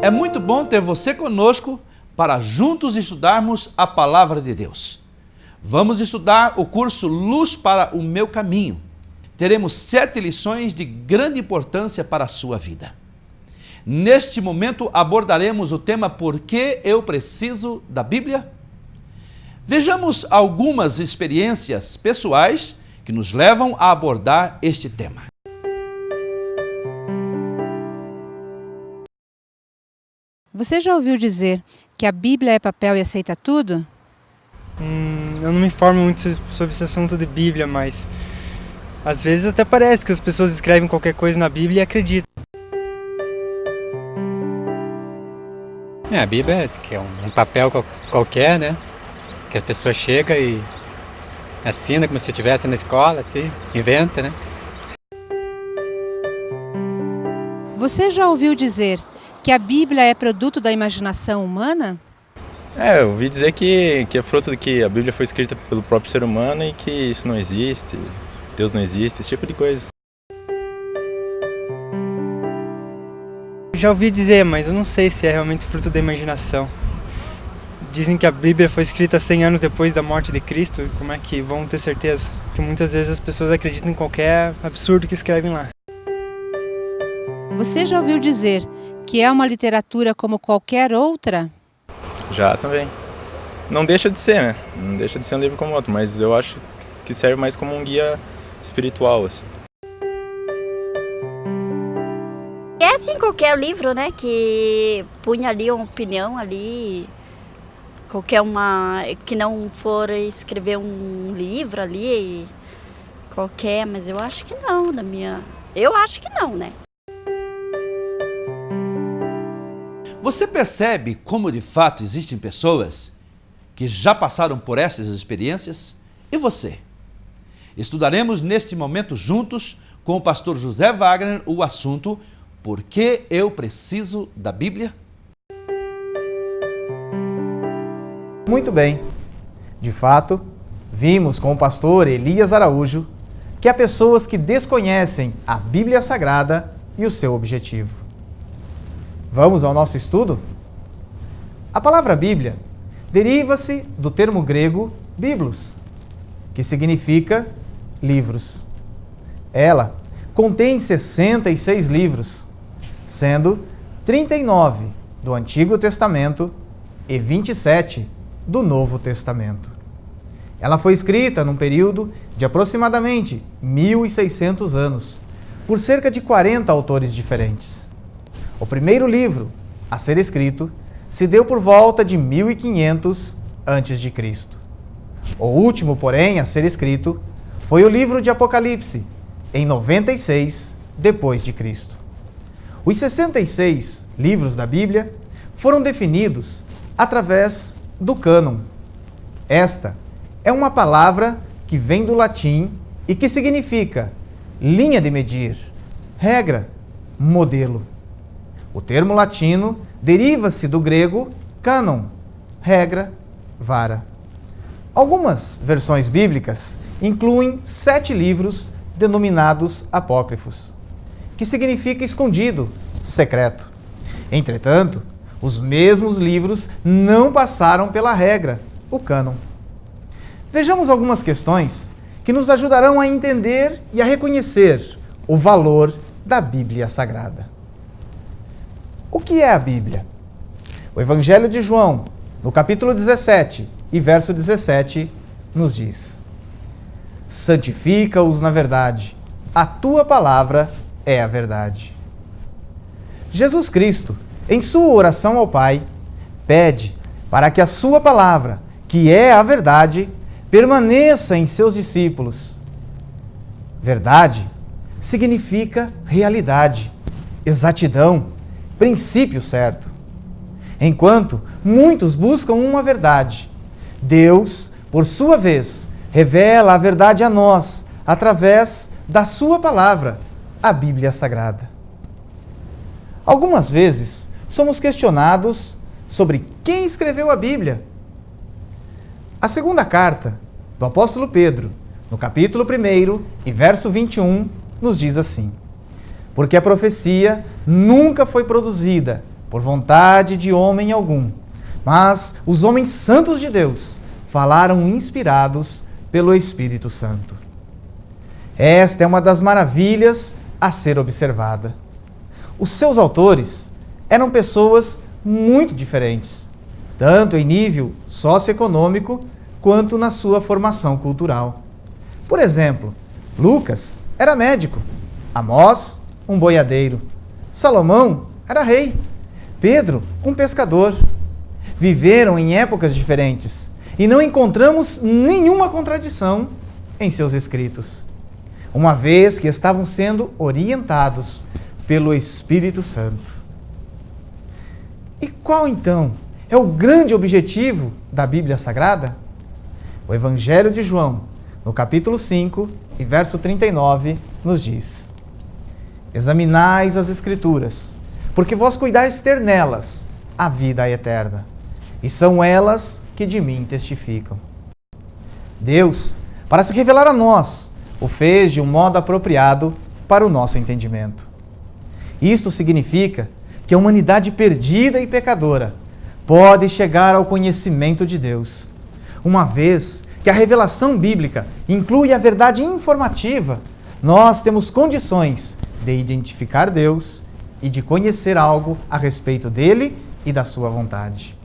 É muito bom ter você conosco para juntos estudarmos a Palavra de Deus. Vamos estudar o curso Luz para o Meu Caminho. Teremos 7 lições de grande importância para a sua vida. Neste momento abordaremos o tema Por que eu preciso da Bíblia? Vejamos algumas experiências pessoais que nos levam a abordar este tema. Você já ouviu dizer que a Bíblia é papel e aceita tudo? Eu não me informo muito sobre esse assunto de Bíblia, mas às vezes até parece que as pessoas escrevem qualquer coisa na Bíblia e acreditam. A Bíblia diz que é um papel qualquer, né? Que a pessoa chega e assina como se estivesse na escola, assim, inventa, né? Você já ouviu dizer que a Bíblia é produto da imaginação humana? Eu ouvi dizer que é fruto de que a Bíblia foi escrita pelo próprio ser humano e que isso não existe, Deus não existe, esse tipo de coisa. Já ouvi dizer, mas eu não sei se é realmente fruto da imaginação. Dizem que a Bíblia foi escrita 100 anos depois da morte de Cristo, e como é que vão ter certeza? Porque muitas vezes as pessoas acreditam em qualquer absurdo que escrevem lá. Você já ouviu dizer que é uma literatura como qualquer outra? Já também. Não deixa de ser, né? Não deixa de ser um livro como outro, mas eu acho que serve mais como um guia espiritual, assim. É assim qualquer livro, né, que punha ali uma opinião ali, qualquer uma, que não for escrever um livro ali, qualquer, mas eu acho que não, eu acho que não, né. Você percebe como de fato existem pessoas que já passaram por essas experiências? E você? Estudaremos neste momento juntos com o pastor José Wagner o assunto Por que eu preciso da Bíblia? Muito bem. De fato, vimos com o pastor Elias Araújo que há pessoas que desconhecem a Bíblia Sagrada e o seu objetivo. Vamos ao nosso estudo? A palavra Bíblia deriva-se do termo grego biblos, que significa livros. Ela contém 66 livros, sendo 39 do Antigo Testamento e 27 do Novo Testamento. Ela foi escrita num período de aproximadamente 1.600 anos, por cerca de 40 autores diferentes. O primeiro livro a ser escrito se deu por volta de 1500 a.C. O último, porém, a ser escrito foi o livro de Apocalipse, em 96 depois de Cristo. Os 66 livros da Bíblia foram definidos através do cânon. Esta é uma palavra que vem do latim e que significa linha de medir, regra, modelo. O termo latino deriva-se do grego cânon, regra, vara. Algumas versões bíblicas incluem 7 livros denominados apócrifos, que significa escondido, secreto. Entretanto, os mesmos livros não passaram pela regra, o cânon. Vejamos algumas questões que nos ajudarão a entender e a reconhecer o valor da Bíblia Sagrada. O que é a Bíblia? O Evangelho de João, no capítulo 17 e verso 17, nos diz: santifica-os na verdade, a tua palavra é a verdade. Jesus Cristo, em sua oração ao Pai, pede para que a sua palavra, que é a verdade, permaneça em seus discípulos. Verdade significa realidade, exatidão, princípio certo. Enquanto muitos buscam uma verdade, Deus, por sua vez, revela a verdade a nós através da sua palavra, a Bíblia Sagrada. Algumas vezes somos questionados sobre quem escreveu a Bíblia. A segunda carta do apóstolo Pedro, no capítulo 1 e verso 21, nos diz assim: porque a profecia nunca foi produzida por vontade de homem algum, mas os homens santos de Deus falaram inspirados pelo Espírito Santo. Esta é uma das maravilhas a ser observada. Os seus autores eram pessoas muito diferentes, tanto em nível socioeconômico quanto na sua formação cultural. Por exemplo, Lucas era médico, Amós, um boiadeiro, Salomão era rei, Pedro, um pescador. Viveram em épocas diferentes e não encontramos nenhuma contradição em seus escritos, uma vez que estavam sendo orientados pelo Espírito Santo. E qual então é o grande objetivo da Bíblia Sagrada? O Evangelho de João, no capítulo 5 e verso 39, nos diz: examinais as Escrituras, porque vós cuidais ter nelas a vida eterna, e são elas que de mim testificam. Deus, para se revelar a nós, o fez de um modo apropriado para o nosso entendimento. Isto significa que a humanidade perdida e pecadora pode chegar ao conhecimento de Deus, uma vez que a revelação bíblica inclui a verdade informativa. Nós temos condições de identificar Deus e de conhecer algo a respeito dele e da sua vontade.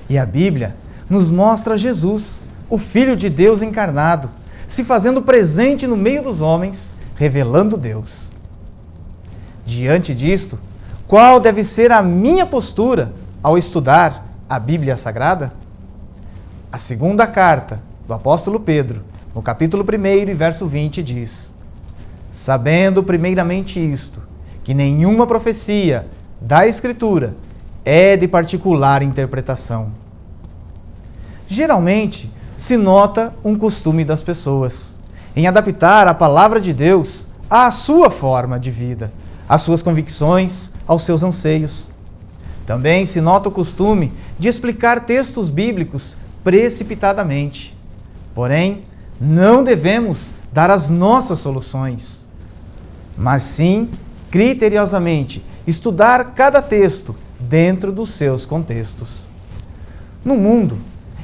E a Bíblia nos mostra Jesus, o Filho de Deus encarnado, se fazendo presente no meio dos homens, revelando Deus. Diante disto, qual deve ser a minha postura ao estudar a Bíblia Sagrada? A segunda carta do apóstolo Pedro, no capítulo 1 e verso 20, diz: sabendo primeiramente isto, que nenhuma profecia da Escritura é de particular interpretação. Geralmente, se nota um costume das pessoas em adaptar a palavra de Deus à sua forma de vida, às suas convicções, aos seus anseios. Também se nota o costume de explicar textos bíblicos precipitadamente. Porém, não devemos dar as nossas soluções, mas sim, criteriosamente, estudar cada texto dentro dos seus contextos. No mundo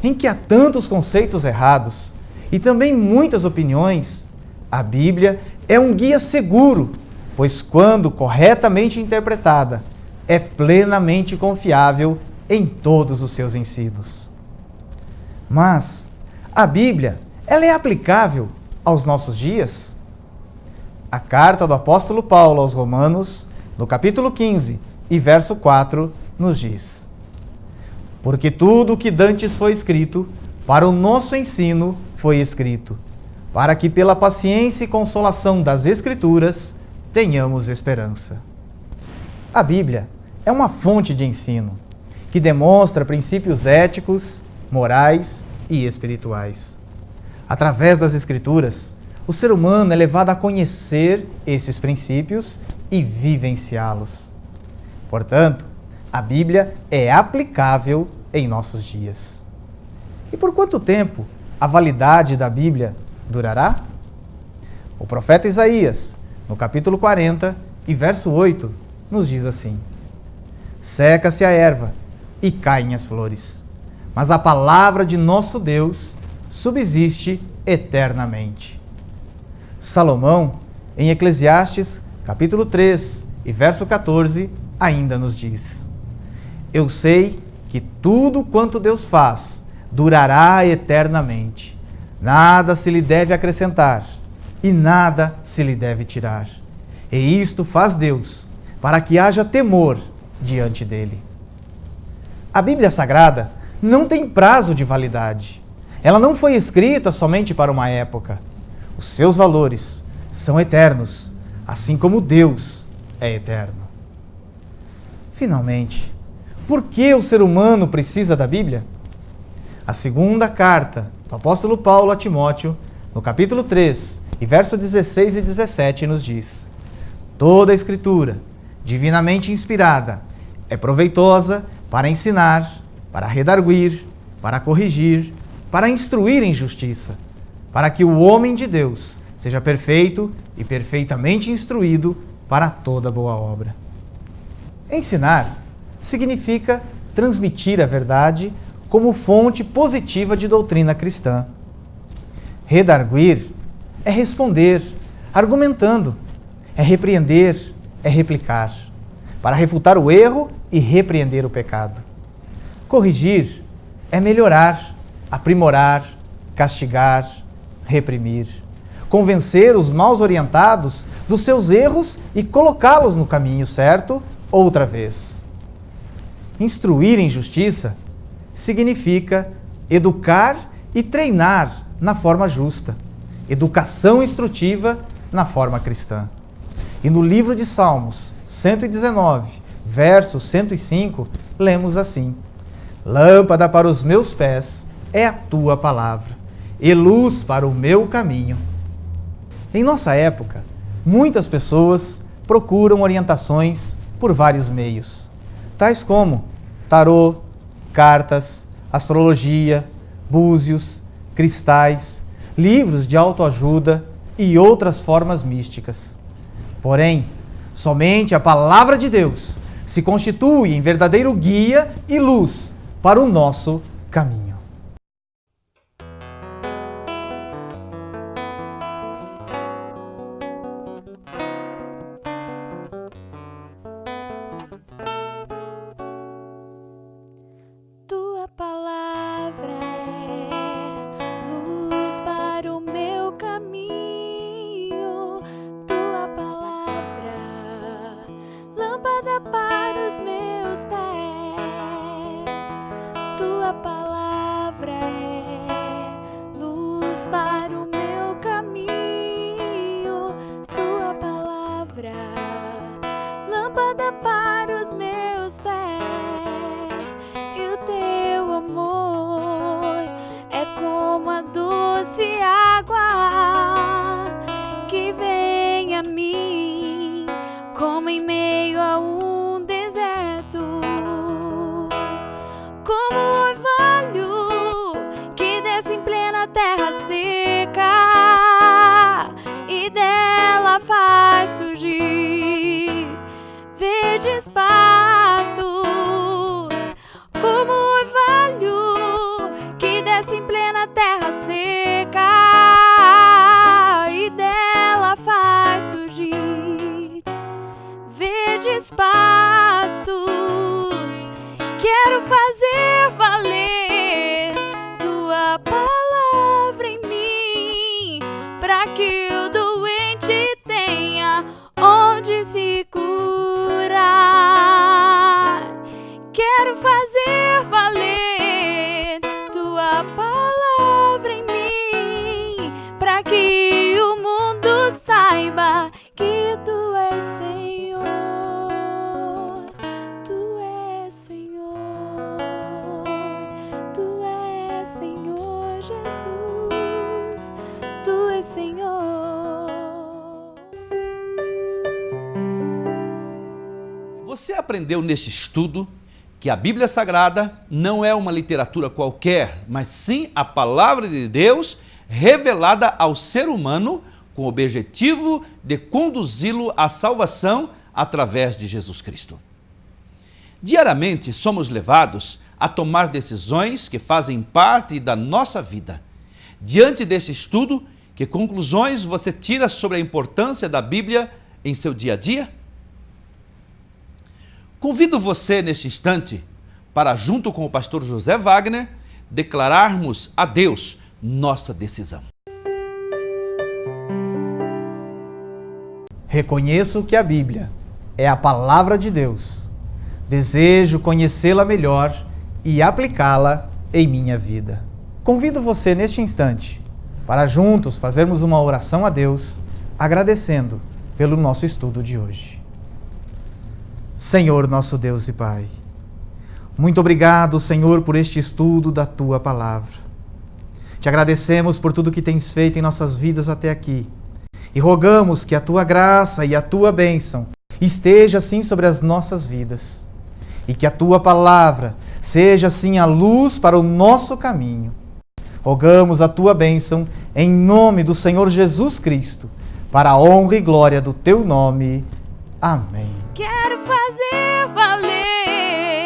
em que há tantos conceitos errados e também muitas opiniões, a Bíblia é um guia seguro, pois quando corretamente interpretada, é plenamente confiável em todos os seus ensinos. Mas a Bíblia, ela é aplicável aos nossos dias? A carta do apóstolo Paulo aos Romanos, no capítulo 15 e verso 4, nos diz: porque tudo o que dantes foi escrito, para o nosso ensino foi escrito, para que pela paciência e consolação das Escrituras tenhamos esperança. A Bíblia é uma fonte de ensino que demonstra princípios éticos, morais e espirituais. Através das Escrituras, o ser humano é levado a conhecer esses princípios e vivenciá-los. Portanto, a Bíblia é aplicável em nossos dias. E por quanto tempo a validade da Bíblia durará? O profeta Isaías, no capítulo 40 e verso 8, nos diz assim: seca-se a erva e caem as flores, mas a palavra de nosso Deus subsiste eternamente. Salomão, em Eclesiastes, capítulo 3 e verso 14, ainda nos diz: eu sei que tudo quanto Deus faz durará eternamente. Nada se lhe deve acrescentar e nada se lhe deve tirar. E isto faz Deus, para que haja temor diante dele. A Bíblia Sagrada não tem prazo de validade. Ela não foi escrita somente para uma época. Os seus valores são eternos, assim como Deus é eterno. Finalmente, por que o ser humano precisa da Bíblia? A segunda carta do apóstolo Paulo a Timóteo, no capítulo 3, e verso 16 e 17, nos diz: toda a Escritura, divinamente inspirada, é proveitosa para ensinar, para redarguir, para corrigir, para instruir em justiça, para que o homem de Deus seja perfeito e perfeitamente instruído para toda boa obra. Ensinar significa transmitir a verdade como fonte positiva de doutrina cristã. Redarguir é responder, argumentando, é repreender, é replicar, para refutar o erro e repreender o pecado. Corrigir é melhorar, aprimorar, castigar, reprimir, convencer os mal orientados dos seus erros e colocá-los no caminho certo outra vez. Instruir em justiça significa educar e treinar na forma justa, educação instrutiva na forma cristã. E no livro de Salmos 119, verso 105, lemos assim: Lâmpada para os meus pés é a tua palavra, e luz para o meu caminho. Em nossa época, muitas pessoas procuram orientações por vários meios, tais como tarô, cartas, astrologia, búzios, cristais, livros de autoajuda e outras formas místicas. Porém, somente a palavra de Deus se constitui em verdadeiro guia e luz para o nosso caminho. Tua palavra é luz para o meu caminho. Tua palavra, lâmpada para os meus pés. Tua palavra é luz para o meu caminho. Tua palavra, lâmpada para os meus pés. E o teu amor é como a doce água que vem a mim, como em meio a um deserto, como o orvalho que desce em plena terra seca e dela faz surgir verdes pastos, como o orvalho que desce em plena terra seca e dela faz surgir verdes pastos. Quero fazer valer tua palavra em mim, para que o doente tenha onde se curar. Quero fazer valer tua palavra em mim, para que o mundo saiba que tu és Senhor. Tu és Senhor. Tu és Senhor Jesus. Tu és Senhor. Você aprendeu neste estudo que a Bíblia Sagrada não é uma literatura qualquer, mas sim a palavra de Deus revelada ao ser humano com o objetivo de conduzi-lo à salvação através de Jesus Cristo. Diariamente somos levados a tomar decisões que fazem parte da nossa vida. Diante desse estudo, que conclusões você tira sobre a importância da Bíblia em seu dia a dia? Convido você neste instante para, junto com o pastor José Wagner, declararmos a Deus nossa decisão. Reconheço que a Bíblia é a palavra de Deus. Desejo conhecê-la melhor e aplicá-la em minha vida. Convido você neste instante para juntos fazermos uma oração a Deus, agradecendo pelo nosso estudo de hoje. Senhor, nosso Deus e Pai, muito obrigado, Senhor, por este estudo da Tua Palavra. Te agradecemos por tudo que tens feito em nossas vidas até aqui e rogamos que a Tua graça e a Tua bênção esteja assim sobre as nossas vidas e que a Tua Palavra seja assim a luz para o nosso caminho. Rogamos a Tua bênção em nome do Senhor Jesus Cristo, para a honra e glória do Teu nome. Amém. Quero fazer valer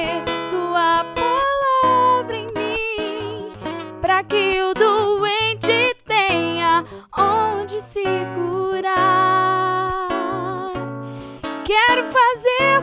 quero fazer